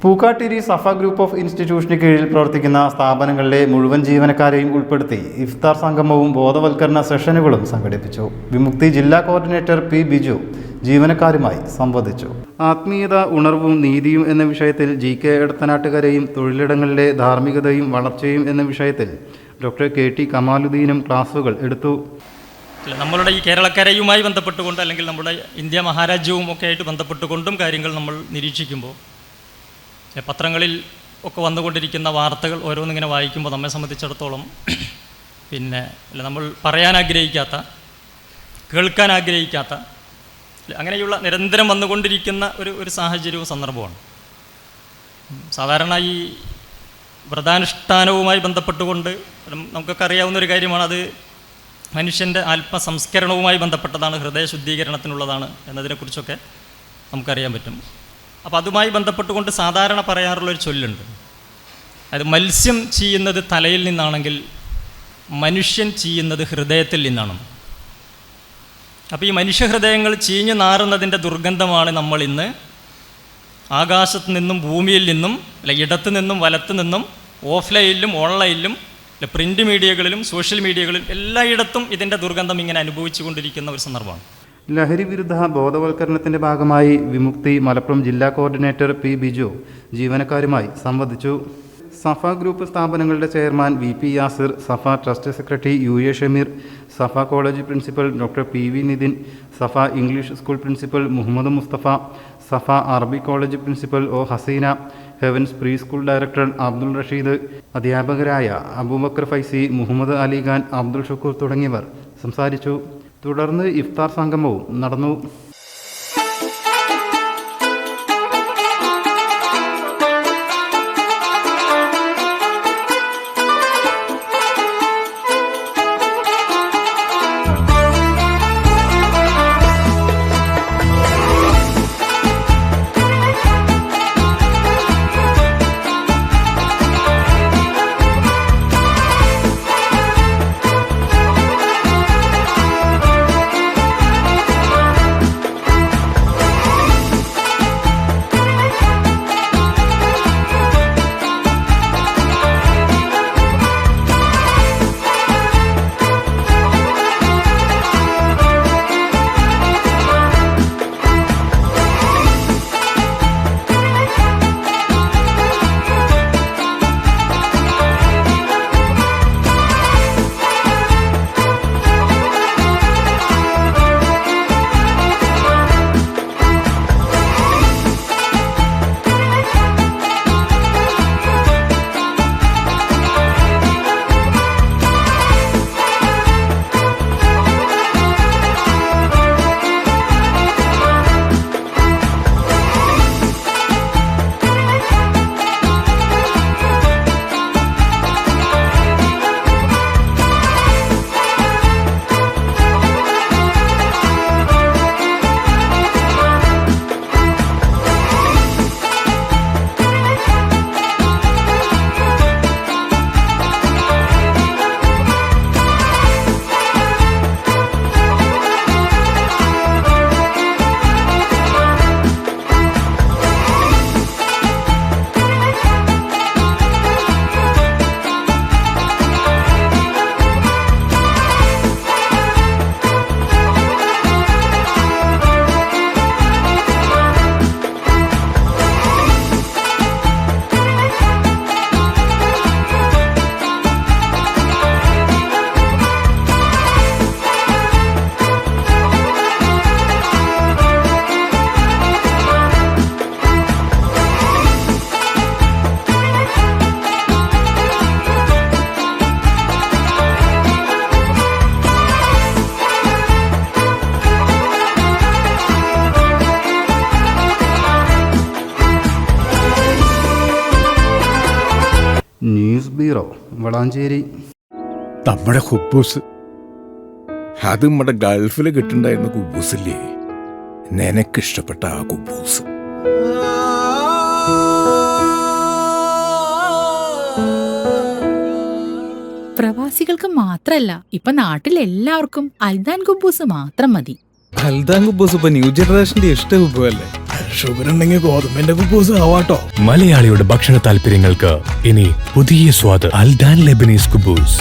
Pookkattiri Safa group of ഇൻസ്റ്റിറ്റ്യൂഷന് കീഴിൽ പ്രവർത്തിക്കുന്ന സ്ഥാപനങ്ങളിലെ മുഴുവൻ ജീവനക്കാരെയും ഉൾപ്പെടുത്തി ഇഫ്താർ സംഗമവും ബോധവൽക്കരണ സെഷനുകളും സംഘടിപ്പിച്ചു. വിമുക്തി ജില്ലാ കോർഡിനേറ്റർ പി ബിജു ജീവനക്കാരുമായി സംവദിച്ചു. ആത്മീയത, ഉണർവും നീതിയും എന്ന വിഷയത്തിൽ GK എടത്തനാട്ടുകരയും തൊഴിലിടങ്ങളിലെ ധാർമ്മികതയും വളർച്ചയും എന്ന വിഷയത്തിൽ ഡോക്ടർ KT കമാലുദ്ദീനും ക്ലാസുകൾ എടുത്തു. നമ്മളുടെ ഈ കേരളക്കരയുമായി ബന്ധപ്പെട്ടുകൊണ്ട് അല്ലെങ്കിൽ നമ്മുടെ ഇന്ത്യ മഹാരാജ്യവും ഒക്കെ ആയിട്ട് ബന്ധപ്പെട്ടുകൊണ്ടും കാര്യങ്ങൾ നമ്മൾ നിരീക്ഷിക്കുമ്പോൾ പത്രങ്ങളിൽ ഒക്കെ വന്നുകൊണ്ടിരിക്കുന്ന വാർത്തകൾ ഓരോന്നിങ്ങനെ വായിക്കുമ്പോൾ നമ്മെ സംബന്ധിച്ചിടത്തോളം നമ്മൾ പറയാൻ ആഗ്രഹിക്കാത്ത, കേൾക്കാൻ ആഗ്രഹിക്കാത്ത അങ്ങനെയുള്ള നിരന്തരം വന്നുകൊണ്ടിരിക്കുന്ന ഒരു സാഹചര്യവും സന്ദർഭമാണ്. സാധാരണ ഈ വ്രതാനുഷ്ഠാനവുമായി ബന്ധപ്പെട്ടുകൊണ്ട് നമുക്കൊക്കെ അറിയാവുന്നൊരു കാര്യമാണ്. അത് മനുഷ്യൻ്റെ ആത്മസംസ്കരണവുമായി ബന്ധപ്പെട്ടതാണ്, ഹൃദയശുദ്ധീകരണത്തിനുള്ളതാണ് എന്നതിനെക്കുറിച്ചൊക്കെ നമുക്കറിയാൻ പറ്റും. അപ്പോൾ അതുമായി ബന്ധപ്പെട്ടുകൊണ്ട് സാധാരണ പറയാറുള്ളൊരു ചൊല്ലുണ്ട്. അത് മത്സ്യം ചെയ്യുന്നത് തലയിൽ നിന്നാണെങ്കിൽ മനുഷ്യൻ ചെയ്യുന്നത് ഹൃദയത്തിൽ നിന്നാണ്. അപ്പോൾ ഈ മനുഷ്യഹൃദയങ്ങൾ ചീഞ്ഞു നാറുന്നതിൻ്റെ ദുർഗന്ധമാണ് നമ്മൾ ഇന്ന് ആകാശത്ത് നിന്നും ഭൂമിയിൽ നിന്നും ഇടത്തു നിന്നും വലത്തു നിന്നും ഓഫ്ലൈനിലും ഓൺലൈനിലും പ്രിൻ്റ് മീഡിയകളിലും സോഷ്യൽ മീഡിയകളിലും എല്ലായിടത്തും ഇതിൻ്റെ ദുർഗന്ധം ഇങ്ങനെ അനുഭവിച്ചു കൊണ്ടിരിക്കുന്ന ഒരു സന്ദർഭമാണ്. ലഹരി വിരുദ്ധ ബോധവൽക്കരണത്തിൻ്റെ ഭാഗമായി വിമുക്തി മലപ്പുറം ജില്ലാ കോർഡിനേറ്റർ പി ബിജു ജീവനക്കാരുമായി സംവദിച്ചു. സഫ ഗ്രൂപ്പ് സ്ഥാപനങ്ങളുടെ chairman VP Yasir, Safa trust secretary UA Shameer, Safa college principal doctor PV Nithin, Safa English school principal Muhammad Mustafa, Safa Arabi college principal O Haseena, Heavens pre school director Abdul Rasheed, അധ്യാപകരായ അബൂബക്കർ ഫൈസി, മുഹമ്മദ് അലിഖാൻ, അബ്ദുൾ ഷുക്കൂർ തുടങ്ങിയവർ സംസാരിച്ചു. തുടർന്ന് ഇഫ്താർ സംഗമവും നടന്നു. News bureau, Valanchery. നമ്മുടെ കുബൂസ് അത് നമ്മുടെ ഗൾഫിൽ കിട്ടുണ്ടായിരുന്ന കുബൂസില്ലേ, നിനക്കിഷ്ടപ്പെട്ട ആ കുബൂസ്. പ്രവാസികൾക്ക് മാത്രല്ല, ഇപ്പൊ നാട്ടിൽ എല്ലാവർക്കും അൽദാൻ കുബൂസ് മാത്രം മതി. അൽദാൻ കുബൂസ് ഇപ്പൊ ന്യൂ ജനറേഷന്റെ ഇഷ്ട കുബുവല്ലേ. ഷുഗർ ഉണ്ടെങ്കിൽ ഗോതമ്പിന്റെ കുബൂസ് ആവാട്ടോ. മലയാളിയുടെ ഭക്ഷണ താല്പര്യങ്ങൾക്ക് ഇനി പുതിയ സ്വാദ് അൽദാൻ ലെബനീസ് കുബൂസ്.